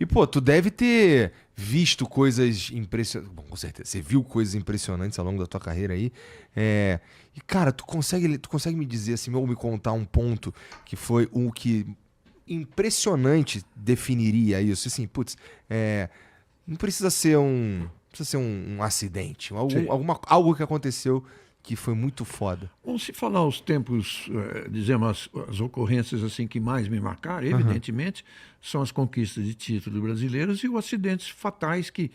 E, pô, tu deve ter visto coisas impressionantes. Bom, com certeza. Você viu coisas impressionantes ao longo da tua carreira aí. E, cara, tu consegue me dizer, assim, ou me contar um ponto que foi o que impressionante definiria isso? Assim, putz, não precisa ser um acidente. Sim. Algo que aconteceu que foi muito foda. Bom, se falar os tempos, dizemos, as ocorrências assim que mais me marcaram, evidentemente, são as conquistas de título brasileiros e os acidentes fatais que,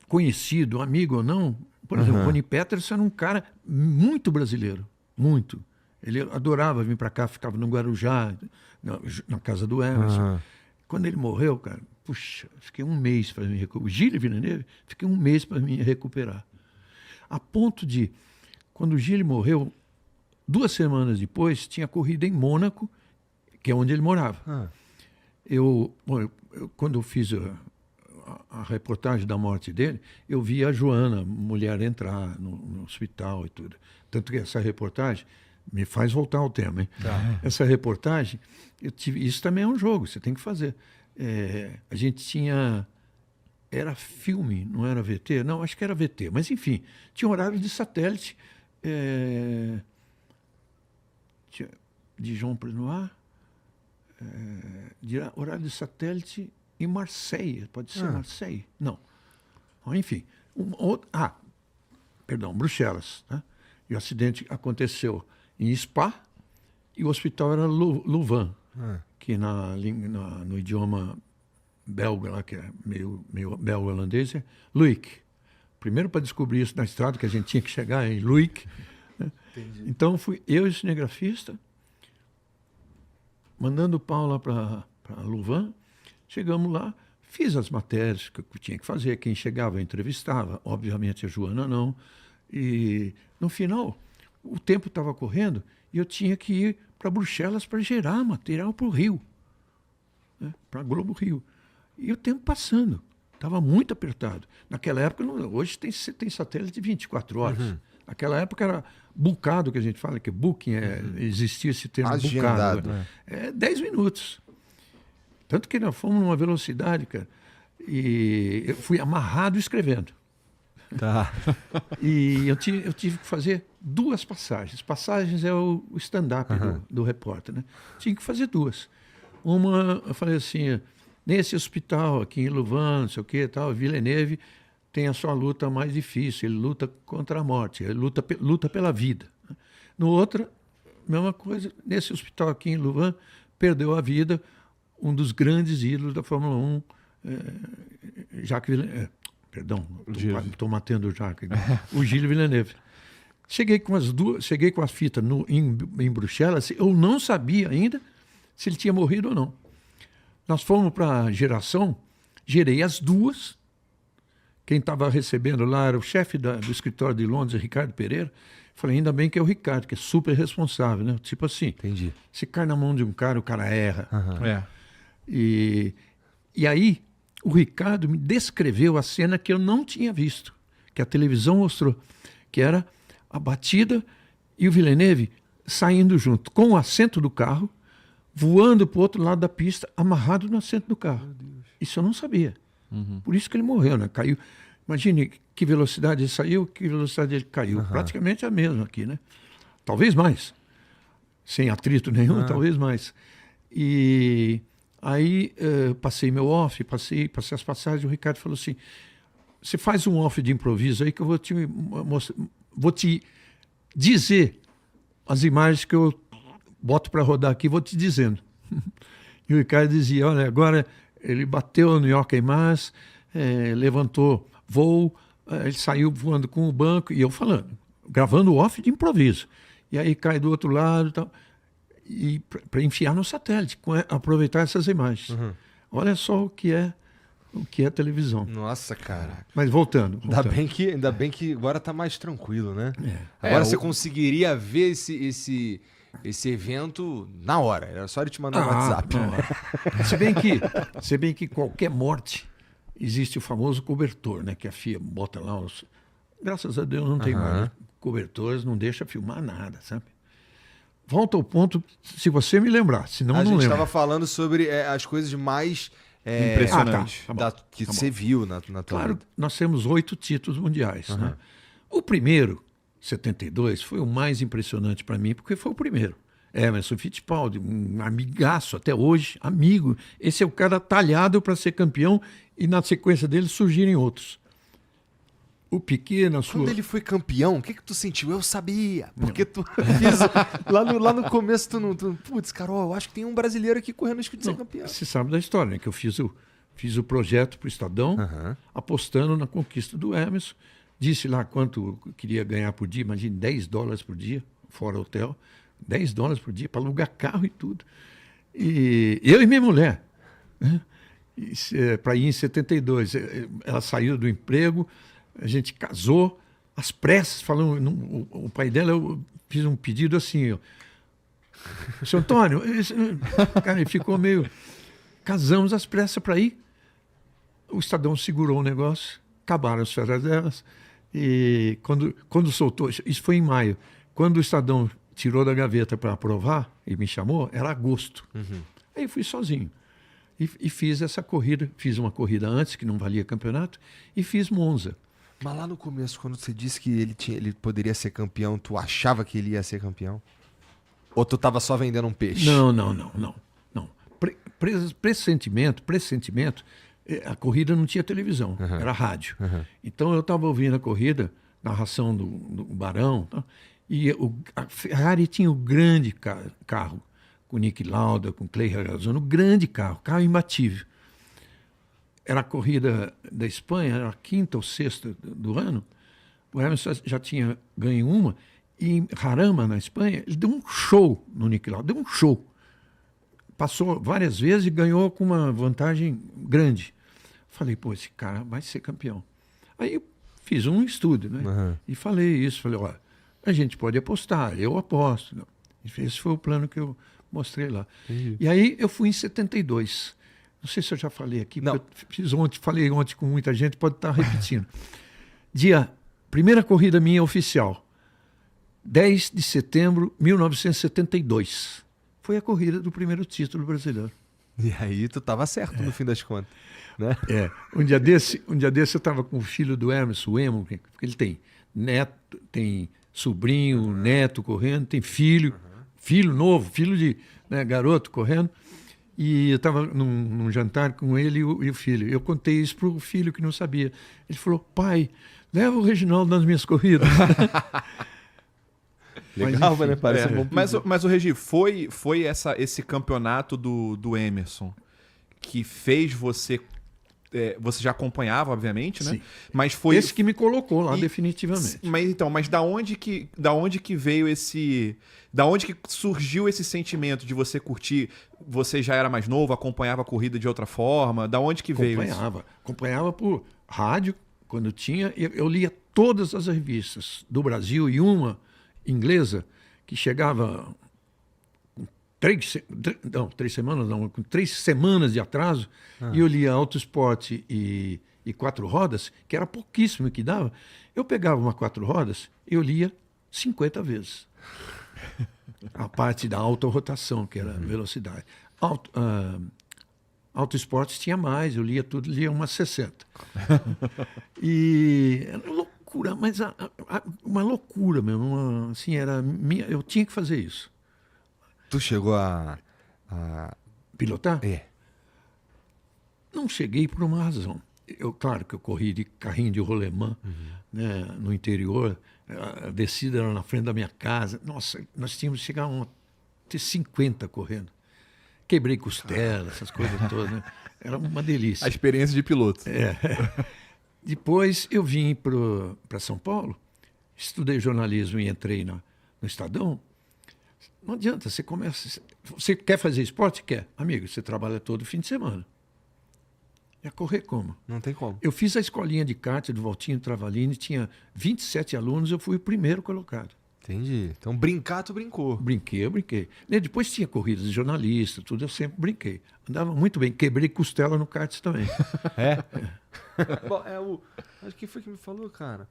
conhecido, amigo ou não, por exemplo, Rony Peterson era um cara muito brasileiro, muito. Ele adorava vir para cá, ficava no Guarujá, na casa do Emerson. Quando ele morreu, cara, puxa, fiquei um mês para me recuperar. O Gilles Villeneuve, fiquei um mês para me recuperar. A ponto de, quando o Gilles morreu, 2 semanas depois, tinha corrida em Mônaco, que é onde ele morava. Quando eu fiz a reportagem da morte dele, eu vi a Joana, mulher, entrar no hospital e tudo. Tanto que essa reportagem me faz voltar ao tema, hein? Tá. Essa reportagem, isso também é um jogo, você tem que fazer. A gente tinha... Era filme, não era VT? Não, acho que era VT. Mas, enfim, tinha horário de satélite Dijon Prenoir, horário de satélite em Marseille. Pode ser Marseille? Não. Enfim. Bruxelas. Né? E o acidente aconteceu em Spa e o hospital era Louvain, que no idioma belga lá, que é meio belga-holandês, é Luik. Primeiro para descobrir isso na estrada, que a gente tinha que chegar em Luik. Né? Então fui eu e o cinegrafista, mandando o pau lá para Louvain. Chegamos lá, fiz as matérias que eu tinha que fazer, quem chegava eu entrevistava, obviamente a Joana não. E no final, o tempo estava correndo e eu tinha que ir para Bruxelas para gerar material para o Rio, né? Para Globo Rio. E o tempo passando, estava muito apertado. Naquela época, hoje tem satélite de 24 horas. Naquela época era bucado, que a gente fala, que booking, existia esse termo agendado, bucado. 10 minutos. Tanto que nós fomos numa velocidade, cara, e eu fui amarrado escrevendo. Tá. E eu tive que fazer 2 passagens. Passagens é o stand-up do repórter, né? Tinha que fazer 2. Uma, eu falei assim... Nesse hospital aqui em Louvain, não sei o que, tal, Villeneuve tem a sua luta mais difícil. Ele luta contra a morte, ele luta pela vida. No outro, mesma coisa. Nesse hospital aqui em Louvain, perdeu a vida um dos grandes ídolos da Fórmula 1, Jacques Villeneuve. Perdão, estou matando o Jacques. O Gilles Villeneuve. Cheguei com as fitas em Bruxelas. Eu não sabia ainda se ele tinha morrido ou não. Nós fomos para a geração, gerei as 2. Quem estava recebendo lá era o chefe do escritório de Londres, Ricardo Pereira. Falei, ainda bem que é o Ricardo, que é super responsável, né? Tipo assim, entendi. Se cai na mão de um cara, o cara erra. E aí, o Ricardo me descreveu a cena que eu não tinha visto, que a televisão mostrou, que era a batida e o Villeneuve saindo junto, com o assento do carro, voando para o outro lado da pista, amarrado no assento do carro. Isso eu não sabia. Por isso que ele morreu, né? Caiu. Imagine que velocidade ele saiu, que velocidade ele caiu. Praticamente a mesma aqui, né? Talvez mais. Sem atrito nenhum, talvez mais. E aí passei meu off, passei as passagens, o Ricardo falou assim, você faz um off de improviso aí que eu vou te dizer as imagens que eu boto para rodar aqui, vou te dizendo. E o Ricardo dizia, olha, agora ele bateu no York Mas, levantou voo, ele saiu voando com o banco, e eu falando, gravando o off de improviso. E aí cai do outro lado e tal. E para enfiar no satélite, aproveitar essas imagens. Olha só o que é televisão. Nossa, cara. Mas voltando. Ainda bem que agora tá mais tranquilo, né? Agora você conseguiria ver esse evento na hora. Era só ele te mandar no WhatsApp. Se bem que qualquer morte existe o famoso cobertor, né? Que a FIA bota lá Graças a Deus não tem mais cobertores, não deixa filmar nada, sabe? volta ao ponto, se você me lembrar, senão A não gente lembro. estava falando sobre as coisas mais impressionantes. que você viu na tua Claro, vida. nós temos 8 títulos mundiais. Né? O primeiro, 72, foi o mais impressionante para mim, porque foi o primeiro. Emerson Fittipaldi, um amigaço até hoje, amigo. Esse é o cara talhado para ser campeão e na sequência dele surgirem outros. O Piquet, na sua... Quando ele foi campeão, o que tu sentiu? Eu sabia. Porque tu fez... lá no começo tu não... Putz, Carol, eu acho que tem um brasileiro aqui correndo risco de ser campeão. Você sabe da história, né? Que eu fiz o projeto para o Estadão, apostando na conquista do Emerson. Disse lá quanto eu queria ganhar por dia. Imagine, $10 por dia, fora hotel. $10 por dia para alugar carro e tudo. E eu e minha mulher, né? Para ir em 72. Ela saiu do emprego, a gente casou, às pressas, falando, o pai dela, eu fiz um pedido assim, ó, seu Antônio, cara, ele ficou meio... Casamos às pressas para ir. O Estadão segurou o negócio, acabaram as férias delas, e quando soltou, isso foi em maio, quando o Estadão tirou da gaveta para aprovar e me chamou, era agosto. Aí eu fui sozinho. E fiz essa corrida, fiz uma corrida antes, que não valia campeonato, e fiz Monza. Mas lá no começo, quando você disse que ele poderia ser campeão, tu achava que ele ia ser campeão? Ou tu tava só vendendo um peixe? Não. Pressentimento, a corrida não tinha televisão, era rádio. Então eu estava ouvindo a corrida, narração do Barão, tá? E a Ferrari tinha o grande carro, com Niki Lauda, com Clay Regazzoni, grande carro imbatível. Era a corrida da Espanha, era a 5ª ou 6ª do ano. O Emerson já tinha ganho uma, e em Jarama, na Espanha, ele deu um show no Niki Lauda, deu um show. Passou várias vezes e ganhou com uma vantagem grande. Falei, pô, esse cara vai ser campeão. Aí eu fiz um estudo, né? E falei isso, falei, olha, a gente pode apostar, eu aposto. Esse foi o plano que eu mostrei lá. E aí eu fui em 72. Não sei se eu já falei aqui, porque falei ontem com muita gente, pode estar repetindo. Primeira corrida minha oficial, 10 de setembro de 1972. Foi a corrida do primeiro título brasileiro. E aí tu tava certo no fim das contas, né? Um dia desse eu estava com o filho do Emerson, o Emo, porque ele tem neto, tem sobrinho, neto correndo, tem filho novo, filho de garoto correndo. E eu estava num jantar com ele e o filho. Eu contei isso para o filho que não sabia. Ele falou, pai, leva o Reginaldo nas minhas corridas. Legal, né? Parece um bom mas o Regi, foi esse campeonato do Emerson que fez você... você já acompanhava, obviamente, né? Sim. Mas foi esse que me colocou lá, definitivamente. Mas da onde que veio esse... Da onde que surgiu esse sentimento de você curtir? Você já era mais novo, acompanhava a corrida de outra forma? Da onde que veio isso? Acompanhava por rádio, quando tinha. Eu lia todas as revistas do Brasil e uma inglesa que chegava com 3 semanas de atraso, e eu lia Auto Esporte e 4 rodas, que era pouquíssimo que dava. Eu pegava uma 4 rodas e eu lia 50 vezes. A parte da autorrotação, que era a velocidade. Auto Esportes tinha mais, eu lia tudo, lia umas 60. E era loucura, mas uma loucura mesmo. Assim, eu tinha que fazer isso. Tu chegou a... Pilotar? É. Não cheguei por uma razão. Claro que eu corri de carrinho de rolemã, né, no interior. A descida era na frente da minha casa. Nossa, nós tínhamos que chegar a ter 50 correndo. Quebrei costela, essas coisas todas, né? Era uma delícia. A experiência de piloto. Depois eu vim para São Paulo, estudei jornalismo e entrei no Estadão. Não adianta, você começa... Você quer fazer esporte? Quer. Amigo, você trabalha todo fim de semana. Ia correr como? Não tem como. Eu fiz a escolinha de kart do Valtinho Travalini, tinha 27 alunos, eu fui o primeiro colocado. Entendi. Então brincar, tu brincou. Eu brinquei. E depois tinha corridas de jornalista, tudo, eu sempre brinquei. Andava muito bem, quebrei costela no kart também. Bom, acho que foi que me falou, cara.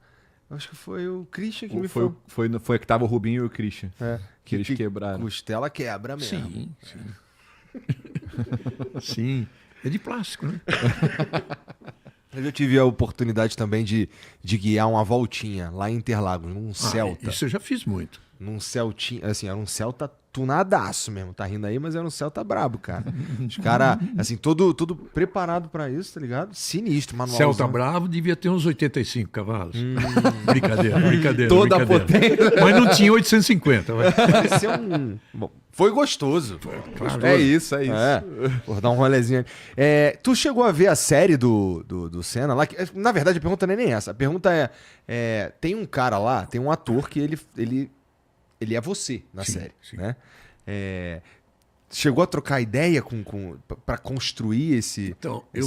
Acho que foi o Christian que me Foi, falou. foi que tava o Rubinho e o Christian. É. Que eles quebraram. Costela quebra mesmo. Sim, sim. Sim. É de plástico, né? Eu tive a oportunidade também de guiar uma voltinha lá em Interlagos, num Celta. Isso eu já fiz muito. Num Celtinha, assim, era um Celta tunadaço mesmo. Tá rindo aí, mas era um Celta brabo, cara. Os caras, assim, todo preparado pra isso, tá ligado? Sinistro, manualzão. Celta Bravo devia ter uns 85 cavalos. Brincadeira. Toda a brincadeira. potência. Mas não tinha 850. Mas... Parecia Bom, foi gostoso. Claro. É isso. É, vou dar um rolezinho ali. Tu chegou a ver a série do Senna lá? Na verdade, a pergunta não é nem essa. A pergunta é tem um cara lá, tem um ator que ele é você na série, sim. né? Chegou a trocar ideia para construir esse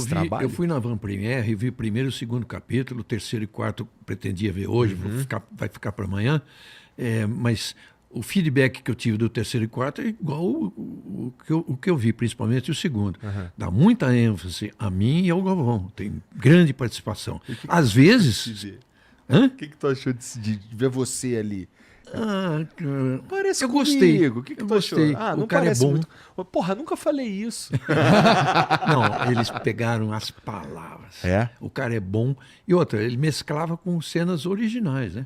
trabalho? Eu fui na Van Premiere e vi o primeiro e o segundo capítulo, o terceiro e quarto pretendia ver hoje, vai ficar para amanhã, mas o feedback que eu tive do terceiro e quarto é igual o que eu vi, principalmente o segundo. Dá muita ênfase a mim e ao Galvão, tem grande participação. Às vezes... O que tu achou de ver você ali? Parece eu comigo. gostei. O que eu tu achou? gostei. Não o cara é parece bom. muito... Porra, nunca falei isso. Não, eles pegaram as palavras. O cara é bom. E outra, ele mesclava com cenas originais, né?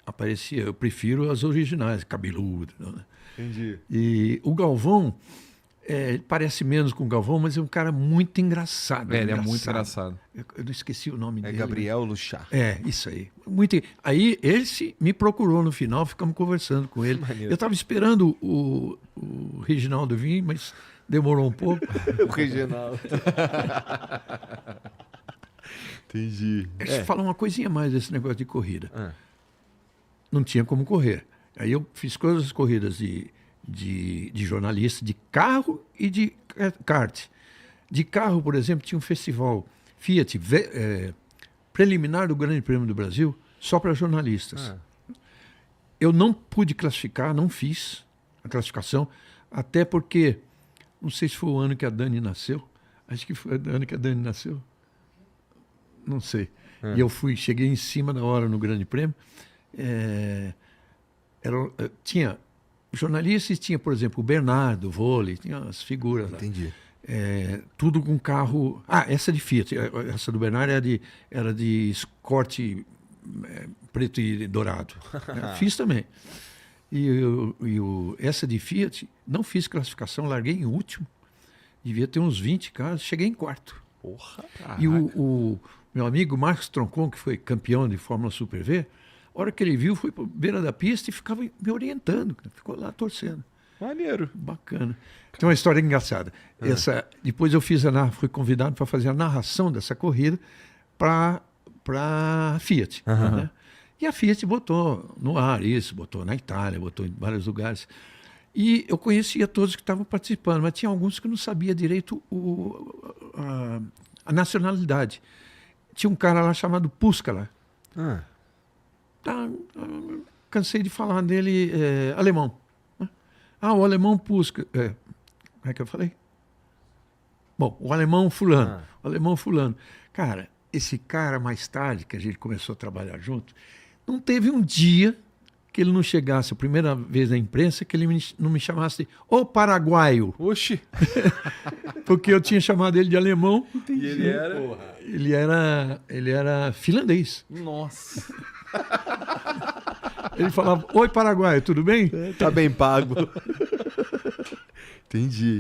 Aparecia, eu prefiro as originais, cabeludo. Né? Entendi. E o Galvão, ele parece menos com o Galvão, mas é um cara muito engraçado. Ele é muito engraçado. Eu não esqueci o nome dele. Gabriel Luchar. Isso aí. Aí ele me procurou no final, ficamos conversando com ele. Maneiro. Eu estava esperando o Reginaldo vir, mas demorou um pouco. O Reginaldo. Entendi. Deixa eu falar uma coisinha mais desse negócio de corrida. Não tinha como correr. Aí eu fiz todas as corridas de jornalista, de carro e de kart. De carro, por exemplo, tinha um festival Fiat preliminar do Grande Prêmio do Brasil só para jornalistas. Eu não pude classificar, não fiz a classificação, até porque, não sei se foi o ano que a Dani nasceu, acho que foi o ano que a Dani nasceu, não sei. E eu cheguei em cima da hora no Grande Prêmio, tinha jornalistas, tinha, por exemplo, o Bernardo, o vôlei, tinha as figuras lá. Entendi. Tudo com carro... essa de Fiat, essa do Bernardo era de Escort preto e dourado. Fiz também. Essa de Fiat, não fiz classificação, larguei em último. Devia ter uns 20 carros, cheguei em quarto. Porra. E o meu amigo Marcos Troncon, que foi campeão de Fórmula Super V, a hora que ele viu, foi para a beira da pista e ficava me orientando. Ficou lá torcendo. Maneiro. Bacana. Tem uma história engraçada. Depois eu fui convidado para fazer a narração dessa corrida para a Fiat. Né? E a Fiat botou no ar isso, botou na Itália, botou em vários lugares. E eu conhecia todos que estavam participando, mas tinha alguns que não sabia direito a nacionalidade. Tinha um cara lá chamado Puskala. Cansei de falar dele alemão. O alemão Puskala. Como é que eu falei? Bom, o alemão fulano. O alemão fulano. Cara, esse cara, mais tarde, que a gente começou a trabalhar junto, não teve um dia que ele não chegasse, a primeira vez na imprensa, que ele não me chamasse de "Ô paraguaio". Oxi. Porque eu tinha chamado ele de alemão. Entendi. E ele era finlandês. Nossa. Ele falava: "Oi, paraguaio, tudo bem?" Tá bem pago. Entendi.